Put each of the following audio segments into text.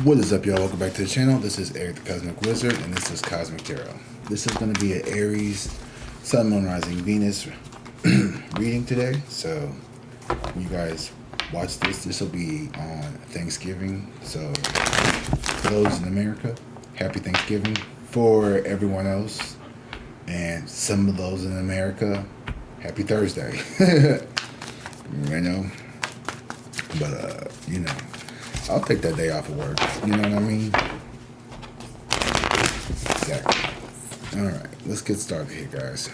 What is up, y'all? Welcome back to the channel. This is Eric the Cosmic Wizard, and this is Cosmic Tarot. This is going to be an Aries, Sun, Moon, Rising, Venus reading today. So, when you guys watch this will be on Thanksgiving. So, for those in America, happy Thanksgiving. For everyone else, and some of those in America, happy Thursday. You know? But, you know, I'll take that day off of work. You know what I mean? Exactly. Alright, let's get started here, guys.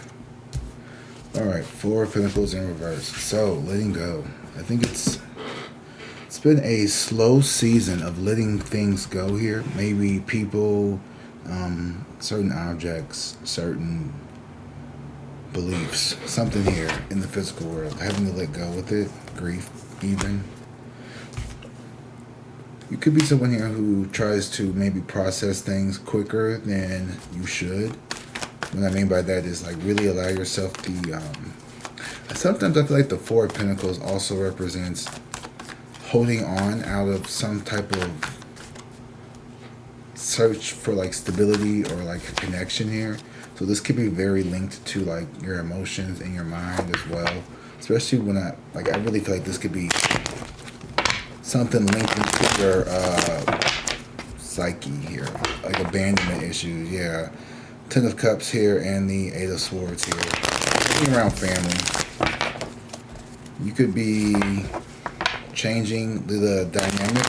Alright, Four of Pentacles in reverse. So, letting go. I think it's been a slow season of letting things go here. Maybe people, certain objects, certain beliefs, something here in the physical world. Having to let go with it. Grief, even. You could be someone here who tries to maybe process things quicker than you should. What I mean by that is like really allow yourself the... sometimes I feel like the Four of Pentacles also represents holding on out of some type of search for like stability or like a connection here. So this could be very linked to like your emotions and your mind as well. Especially when I really feel like this could be something linked into your psyche here, like abandonment issues. Yeah, Ten of Cups here and the Eight of Swords here. Being around family, you could be changing the dynamic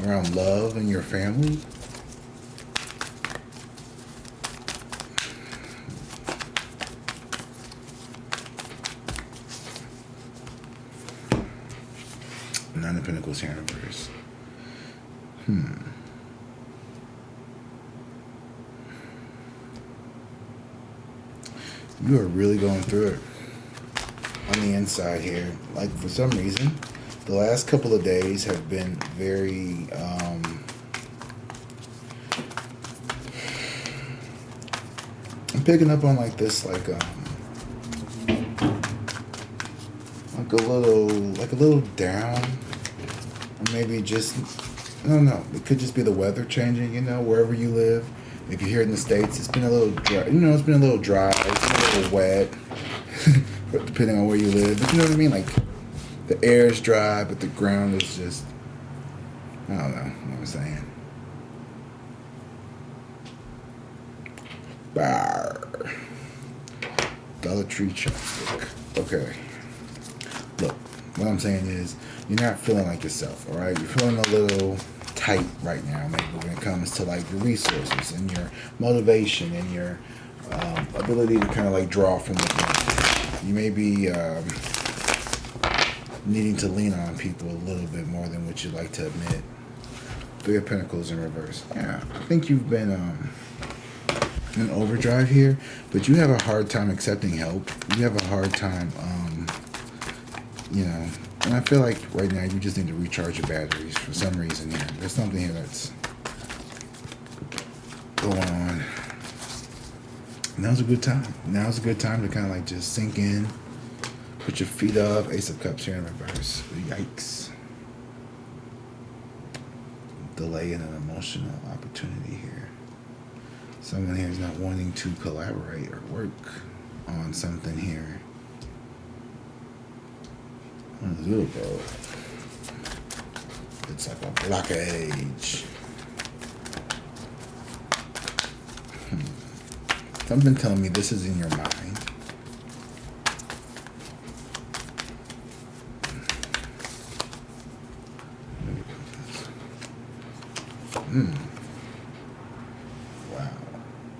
around love in your family. Nine of Pentacles here in reverse. You are really going through it on the inside here. Like for some reason, the last couple of days have been very I'm picking up on like this like a little down, or maybe just, I don't know, it could just be the weather changing, you know, wherever you live. If you're here in the States, it's been a little dry, you know, it's been a little dry, it's been a little wet, depending on where you live, but you know what I mean, like, the air is dry, but the ground is just, I don't know what I'm saying. Bar. Dollar Tree chopstick. Okay. Look, what I'm saying is, you're not feeling like yourself, all right? You're feeling a little tight right now, maybe when it comes to like your resources and your motivation and your ability to kind of like draw from within. You may be needing to lean on people a little bit more than what you'd like to admit. Three of Pentacles in reverse. Yeah, I think you've been in overdrive here, but you have a hard time accepting help. You have a hard time, you know, and I feel like right now you just need to recharge your batteries for some reason here. There's something here that's going on. Now's a good time. Now's a good time to kind of like just sink in, put your feet up. Ace of Cups here in reverse. Yikes. Delay in an emotional opportunity here. Someone here is not wanting to collaborate or work on something here. Bro. It's like a blockage. Something telling me this is in your mind. Wow.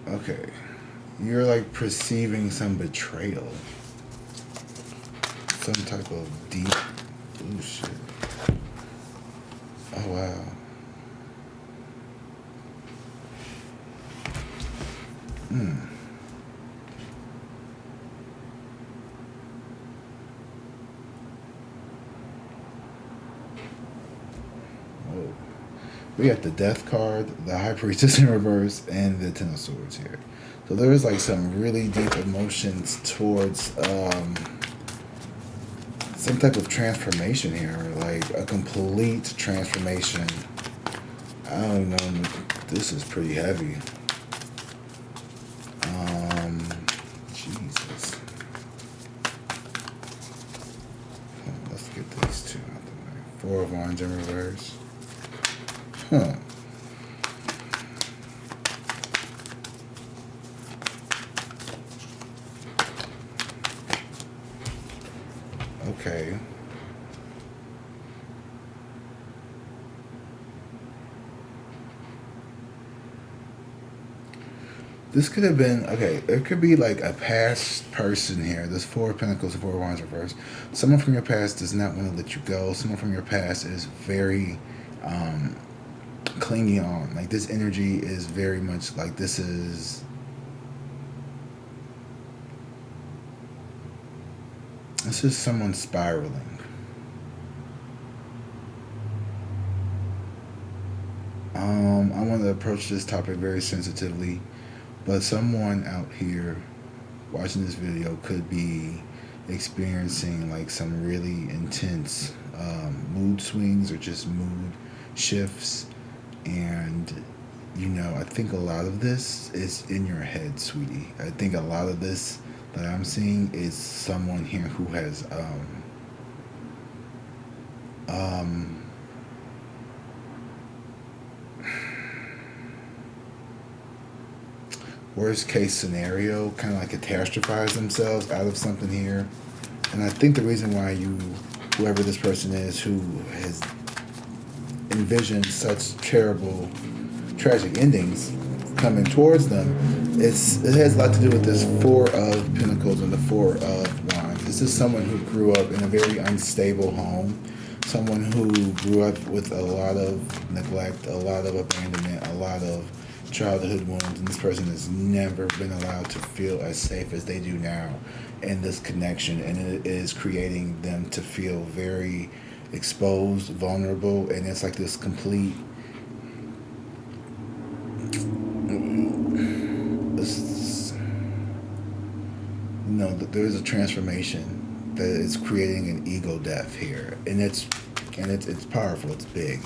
Okay. You're like perceiving some betrayal. Some type of deep, ooh, shit. Oh, wow. Whoa. We got the Death card, the High Priestess in reverse, and the Ten of Swords here. So there is like some really deep emotions towards some type of transformation here, like a complete transformation I don't know. This is pretty heavy. Jesus. Let's get these two out the way. Four of Wands in reverse. Huh. Okay. This could have been, okay, it could be like a past person here. There's Four of Pentacles and Four of Wands reverse. Someone from your past does not want to let you go. Someone from your past is very clinging on. Like, this energy is very much like this is someone spiraling. I want to approach this topic very sensitively. But someone out here watching this video could be experiencing like some really intense mood swings or just mood shifts. And, you know, I think a lot of this is in your head, sweetie. I think a lot of this that I'm seeing is someone here who has worst case scenario, kind of like catastrophize themselves out of something here. And I think the reason why whoever this person is, who has envisioned such terrible, tragic endings coming towards them, it has a lot to do with this Four of Pentacles and the Four of Wands. This is someone who grew up in a very unstable home, someone who grew up with a lot of neglect, a lot of abandonment, a lot of childhood wounds, and this person has never been allowed to feel as safe as they do now in this connection, and it is creating them to feel very exposed, vulnerable, and it's like this complete there's a transformation that is creating an ego death here, and it's powerful, it's big,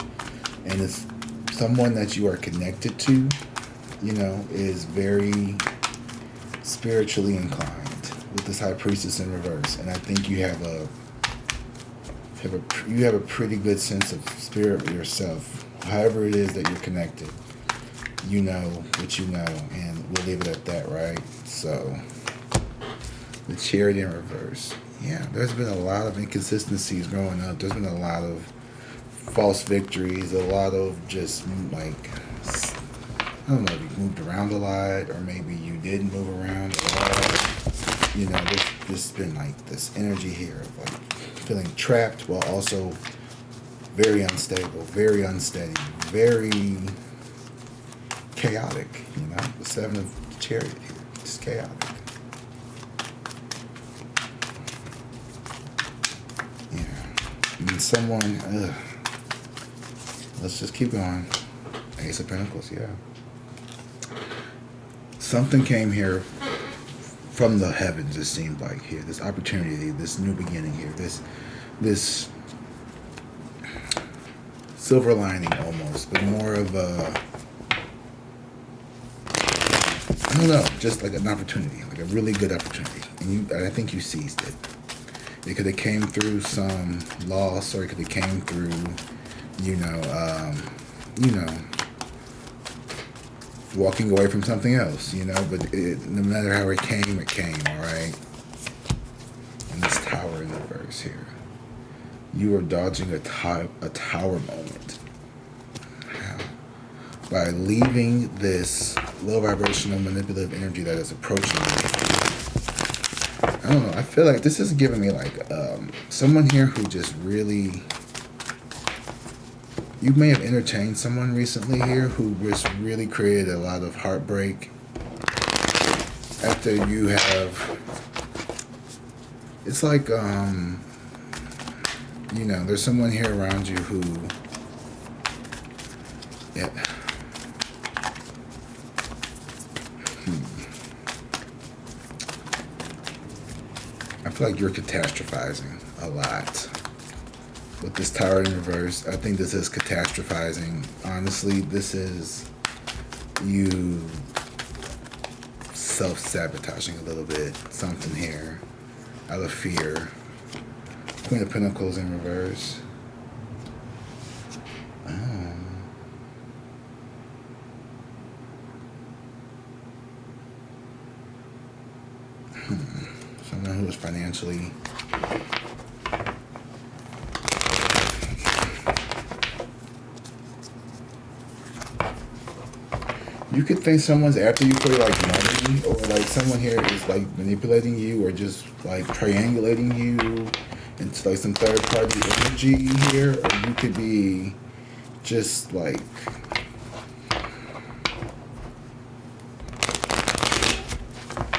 and it's someone that you are connected to, you know, is very spiritually inclined with this High Priestess in reverse, and I think you have a pretty good sense of spirit yourself. However it is that you're connected, you know what you know, and we'll leave it at that, right? So, the Chariot in reverse. Yeah, there's been a lot of inconsistencies growing up. There's been a lot of false victories, a lot of just like, I don't know if you moved around a lot, or maybe you didn't move around at all. You know, there's been like this energy here of like feeling trapped while also very unstable, very unsteady, very chaotic. You know, the Seven of the Chariot here, just chaotic. Yeah, and someone. Let's just keep going. Ace of Pentacles, yeah. Something came here from the heavens, it seemed like here. This opportunity, this new beginning here. This silver lining almost, but more of a, I don't know, just like an opportunity, like a really good opportunity. And I think you seized it. It could have came through some loss, or it could have came through, walking away from something else, but no matter how it came, all right? And this Tower in reverse here. You are dodging a tower moment. How? By leaving this low vibrational manipulative energy that is approaching you. I don't know, I feel like this is giving me like someone here who just really... You may have entertained someone recently here who just really created a lot of heartbreak. After you have... It's like, there's someone here around you who... Yeah. I feel like you're catastrophizing a lot. with this Tower in reverse. I think this is catastrophizing. Honestly, this is you self-sabotaging a little bit. Something here out of fear. Queen of Pentacles in reverse. Someone who is financially you could think someone's after you for like money, or like someone here is like manipulating you or just like triangulating you into like some third party energy here, or you could be just like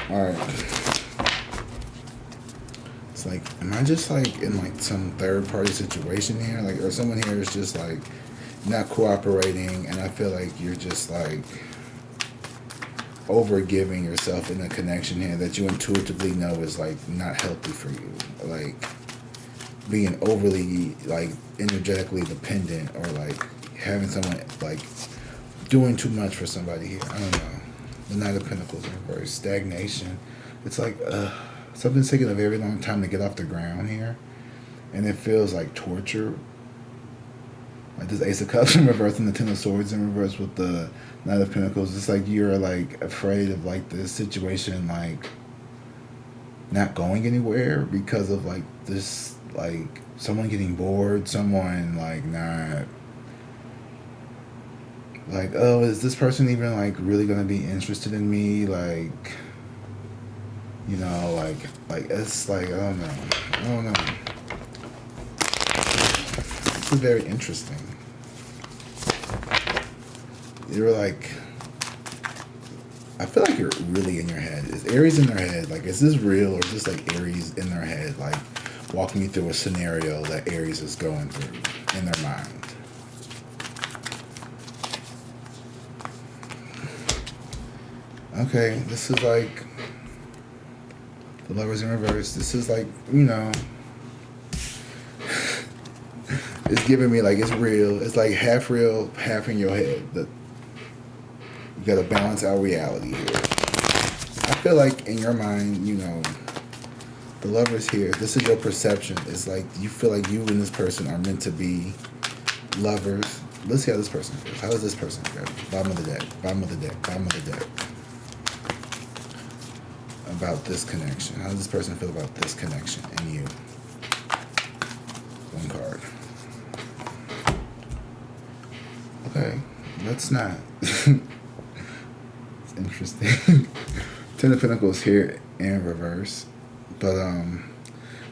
alright. It's like, am I just like in like some third party situation here? Like, or someone here is just like not cooperating, and I feel like you're just like over giving yourself in a connection here that you intuitively know is like not healthy for you. Like being overly like energetically dependent, or like having someone like doing too much for somebody here. I don't know. The Knight of Pentacles in reverse. Stagnation. It's like something's taking a very long time to get off the ground here, and it feels like torture. Like this Ace of Cups in reverse and the Ten of Swords in reverse with the Knight of Pentacles. It's like you're like afraid of like this situation like not going anywhere because of like this, like someone getting bored, someone like not like, oh, is this person even like really gonna be interested in me? Like, you know, like it's like I don't know. This is very interesting. You're like, I feel like you're really in your head. Is Aries in their head? Like, is this real, or is this like Aries in their head, like walking me through a scenario that Aries is going through in their mind? Okay, this is like the Lovers in reverse. This is like, you know, it's giving me like it's real. It's like half real, half in your head. You gotta balance out reality here. I feel like in your mind, you know, the Lovers here, this is your perception. It's like you feel like you and this person are meant to be lovers. Let's see how this person feels. How does this person feel? Bottom of the deck, bottom of the deck, bottom of the deck. About this connection. How does this person feel about this connection and you? One card. Okay, let's not. It's interesting. Ten of Pentacles here in reverse, but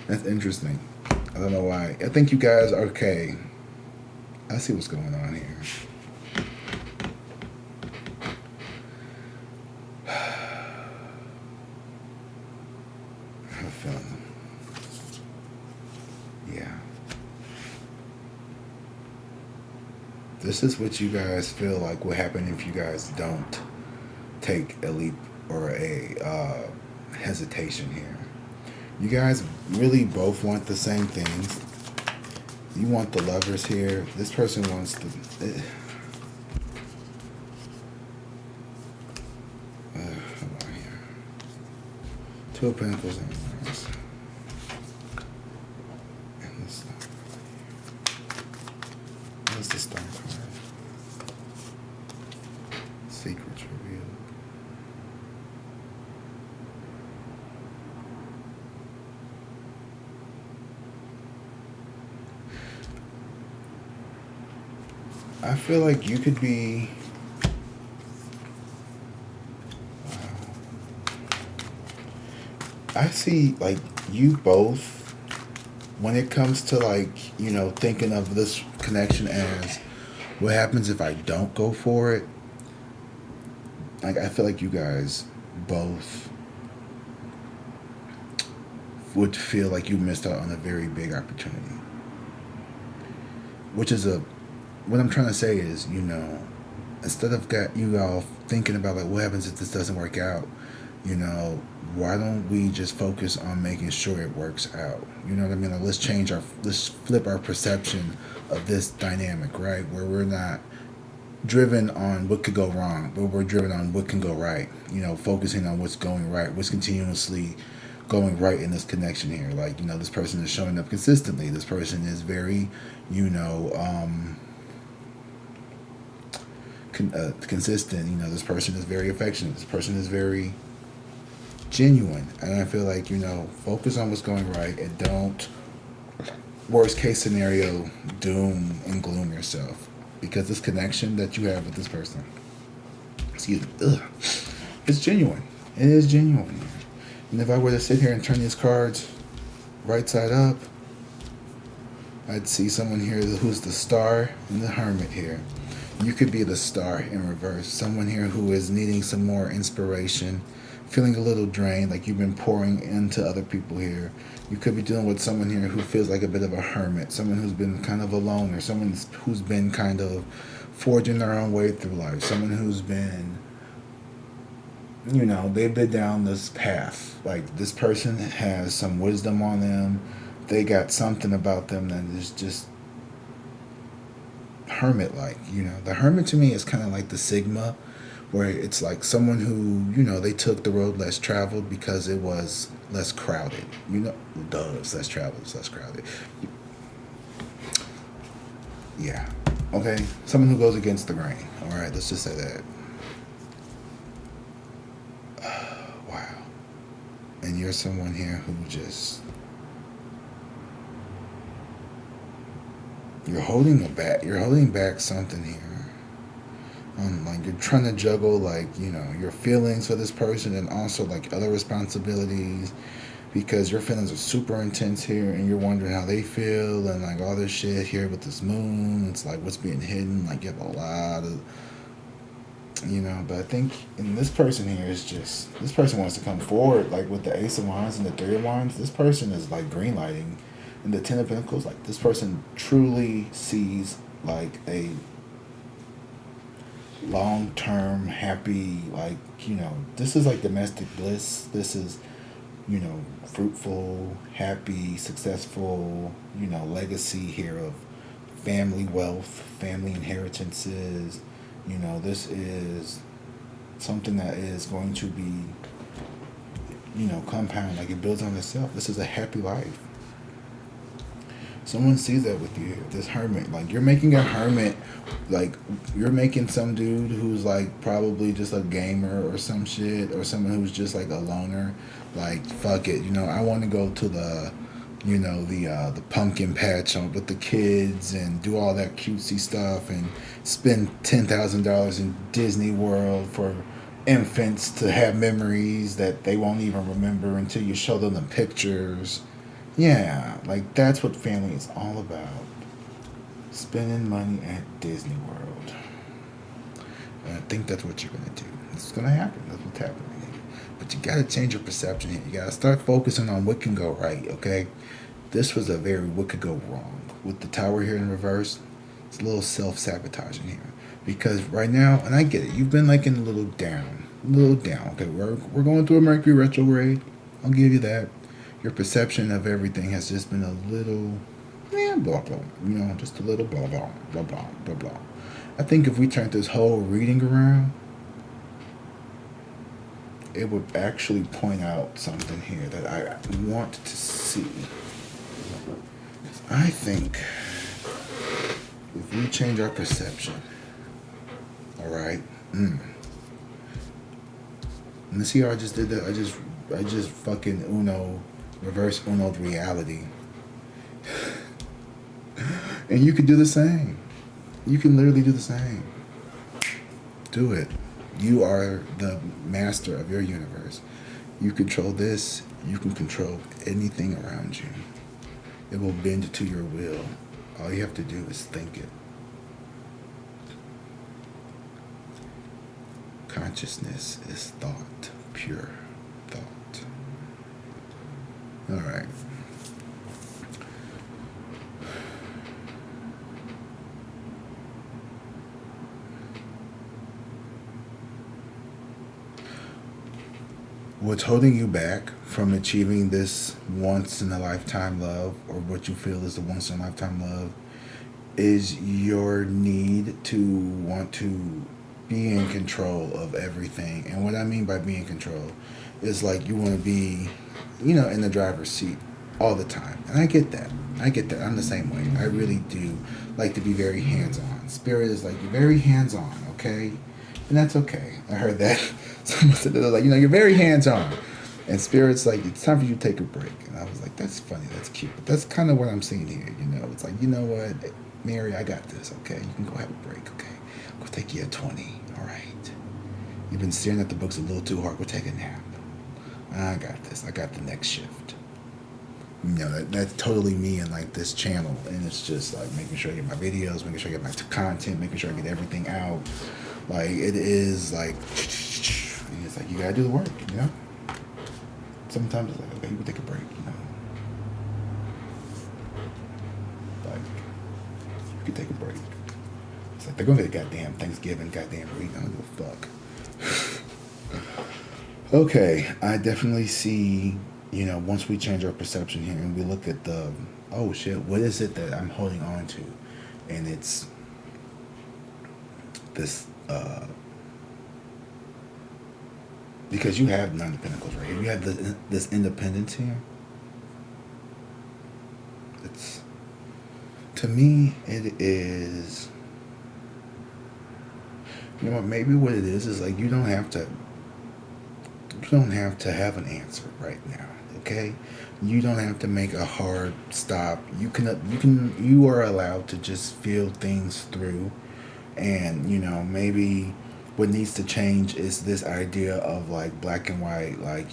that's interesting. I don't know why. I think you guys are okay. I see what's going on here. I have a feeling. Yeah. This is what you guys feel like will happen if you guys don't take a leap or a hesitation here. You guys really both want the same things. You want the Lovers here. This person wants the... hold on here. Two of Pentacles and reverse. And the Star. What's the Star card? Secrets revealed. I feel like you could be... I see like you both, when it comes to like, you know, thinking of this connection as what happens if I don't go for it. Like, I feel like you guys both would feel like you missed out on a very big opportunity. Which is what I'm trying to say is, you know, instead of you all thinking about like what happens if this doesn't work out, you know, why don't we just focus on making sure it works out? You know what I mean? Like, let's flip our perception of this dynamic, right? Where we're not driven on what could go wrong, but we're driven on what can go right. You know, focusing on what's going right, what's continuously going right in this connection here. Like, you know, this person is showing up consistently. This person is very, you know, consistent. You know, this person is very affectionate. This person is very genuine. And I feel like, you know, focus on what's going right and don't, worst case scenario, doom and gloom yourself. Because this connection that you have with this person, excuse me, it's genuine. It is genuine. And if I were to sit here and turn these cards right side up, I'd see someone here who's the star and the hermit here. You could be the star in reverse. Someone here who is needing some more inspiration, feeling a little drained, like you've been pouring into other people here. You could be dealing with someone here who feels like a bit of a hermit, someone who's been kind of alone, or someone who's been kind of forging their own way through life, someone who's been, you know, they've been down this path. Like, this person has some wisdom on them. They got something about them that is just hermit-like. You know, the hermit to me is kind of like the Sigma, where it's like someone who, you know, they took the road less traveled because it was less crowded. You know, it's less traveled, it's less crowded. Yeah. Okay? Someone who goes against the grain. Alright, let's just say that. Wow. And you're someone here who just... You're holding back something here. Like, you're trying to juggle, like, you know, your feelings for this person and also, like, other responsibilities, because your feelings are super intense here and you're wondering how they feel and, like, all this shit here with this moon. It's like, what's being hidden? Like, you have a lot of, you know, but I think in this person here is just, this person wants to come forward, like, with the Ace of Wands and the Three of Wands. This person is, like, green lighting. And the Ten of Pentacles, like, this person truly sees, like, a long-term happy, like, you know, this is like domestic bliss. This is, you know, fruitful, happy, successful, you know, legacy here of family wealth, family inheritances. You know, this is something that is going to be, you know, compound, like, it builds on itself. This is a happy life. Someone sees that with you, this hermit. Like, you're making a hermit, like, you're making some dude who's, like, probably just a gamer or some shit, or someone who's just, like, a loner. Like, fuck it, you know, I want to go to the, you know, the pumpkin patch with the kids and do all that cutesy stuff and spend $10,000 in Disney World for infants to have memories that they won't even remember until you show them the pictures. Yeah, like, that's what family is all about. Spending money at Disney World. And I think that's what you're going to do. It's going to happen. That's what's happening here. But you got to change your perception here. You got to start focusing on what can go right, okay? This was a very what could go wrong. With the Tower here in reverse, it's a little self-sabotaging here. Because right now, and I get it, you've been, like, in a little down. Okay, we're going through a Mercury retrograde. I'll give you that. Your perception of everything has just been a little, blah, blah, you know, just a little blah, blah, blah, blah, blah, blah. I think if we turn this whole reading around, it would actually point out something here that I want to see. I think if we change our perception, all right, and see how I just did that? I just fucking reverse Uno'd reality. And you can do the same. You can literally do the same. Do it. You are the master of your universe. You control this. You can control anything around you. It will bend to your will. All you have to do is think it. Consciousness is thought. Pure thought. All right. what's holding you back from achieving this once in a lifetime love, or what you feel is the once in a lifetime love, is your need to want to be in control of everything. And what I mean by be in control is like you want to be, in the driver's seat all the time. And I get that. I'm the same way. I really do like to be very hands-on. Spirit is like, you're very hands-on, okay? And that's okay. I heard that. Someone said that, like, you're very hands-on. And Spirit's like, it's time for you to take a break. And I was like, that's funny, that's cute. But that's kind of what I'm seeing here, It's like, you know what, Mary, I got this, okay? You can go have a break, okay? Go take you a 20, all right? You've been staring at the books a little too hard. Go take a nap. I got this. I got the next shift. That's totally me and like this channel. And it's just like making sure I get my videos, making sure I get my content, making sure I get everything out. Like, it is like, it's like, you gotta do the work, Sometimes it's like, okay, you can take a break, Like, you can take a break. It's like, they're gonna get goddamn Thanksgiving, goddamn week. I don't give a fuck. Okay, I definitely see, once we change our perception here and we look at the, oh shit, what is it that I'm holding on to? And it's this, because you have Nine of Pentacles right here. You have this independence here. It's, to me, it is, maybe what it is like you don't have to have an answer right now, okay? You don't have to make a hard stop. You are allowed to just feel things through, and maybe what needs to change is this idea of like black and white, like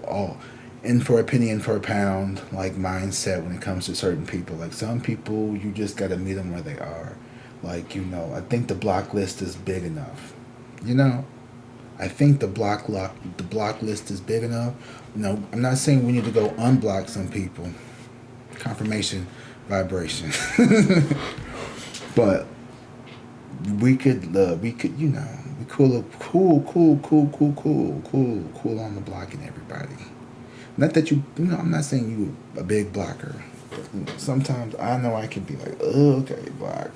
all in for a penny, in for a pound, like mindset when it comes to certain people. Like some people, you just got to meet them where they are. Like I think the block list is big enough. I think the block list is big enough. I'm not saying we need to go unblock some people. Confirmation, vibration. But we could we cool on the blocking everybody. Not that I'm not saying you a big blocker. Sometimes I know I can be like, oh, okay, block,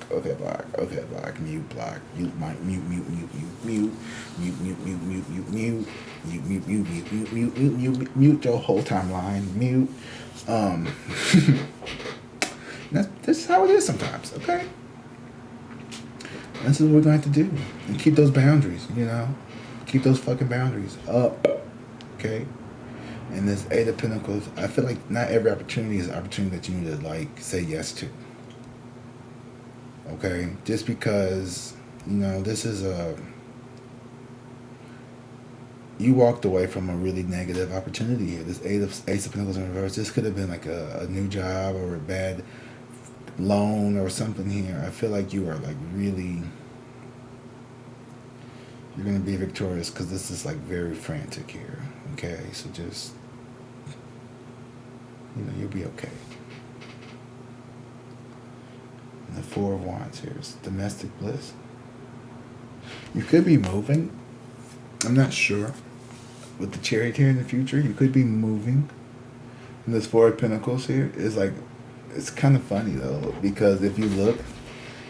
mute, block, mute, mute your whole timeline, mute. This is how it is sometimes, okay? This is what we're going to have to do. And keep those boundaries, Keep those fucking boundaries up, okay? And this Eight of Pentacles, I feel like not every opportunity is an opportunity that you need to, like, say yes to. Okay? Just because, this is you walked away from a really negative opportunity here. This Ace of Pentacles in reverse, this could have been like a new job or a bad loan or something here. I feel like you are, like, really, you're going to be victorious because this is, like, very frantic here. Okay? So just, you'll be okay. And the Four of Wands here is domestic bliss. You could be moving. I'm not sure. With the Chariot here in the future, you could be moving. And this Four of Pentacles here is like, it's kind of funny though, because if you look,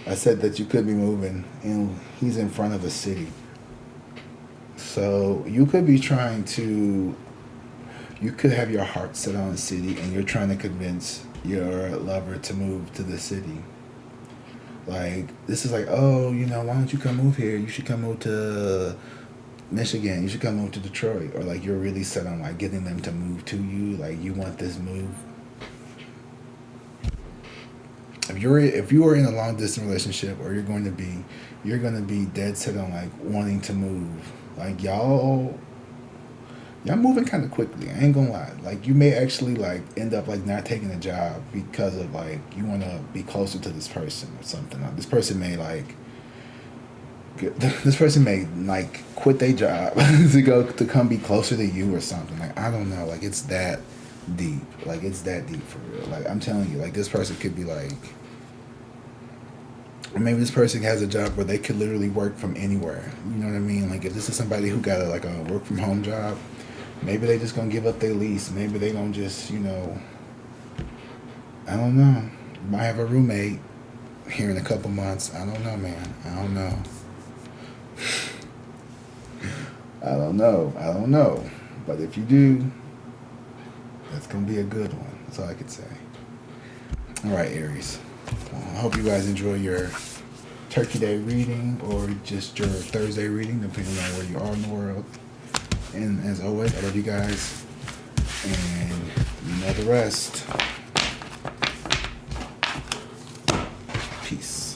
I said that you could be moving, and he's in front of a city. So you could be trying to, you could have your heart set on a city, and you're trying to convince your lover to move to the city. Like, this is like, oh, why don't you come move here? You should come move to Michigan. You should come move to Detroit. Or like, you're really set on like getting them to move to you. Like, you want this move. If you are in a long distance relationship, or you're going to be dead set on like wanting to move. Like, y'all moving kind of quickly. I ain't gonna lie. Like, you may actually like end up like not taking a job because of like you want to be closer to this person or something. This person may like quit their job to come be closer to you or something. Like, I don't know. Like, it's that deep. Like, it's that deep for real. Like, I'm telling you. Like, this person could be like, or maybe this person has a job where they could literally work from anywhere. You know what I mean? Like, if this is somebody who got a work from home job, Maybe they just gonna give up their lease. Maybe they gonna just, you know, I don't know. Might have a roommate here in a couple months. I don't know, man. I don't know. I don't know. But if you do, that's gonna be a good one. That's all I could say. All right, Aries. Well, I hope you guys enjoy your Turkey Day reading or just your Thursday reading, depending on where you are in the world. And as always, I love you guys. And you know the rest. Peace.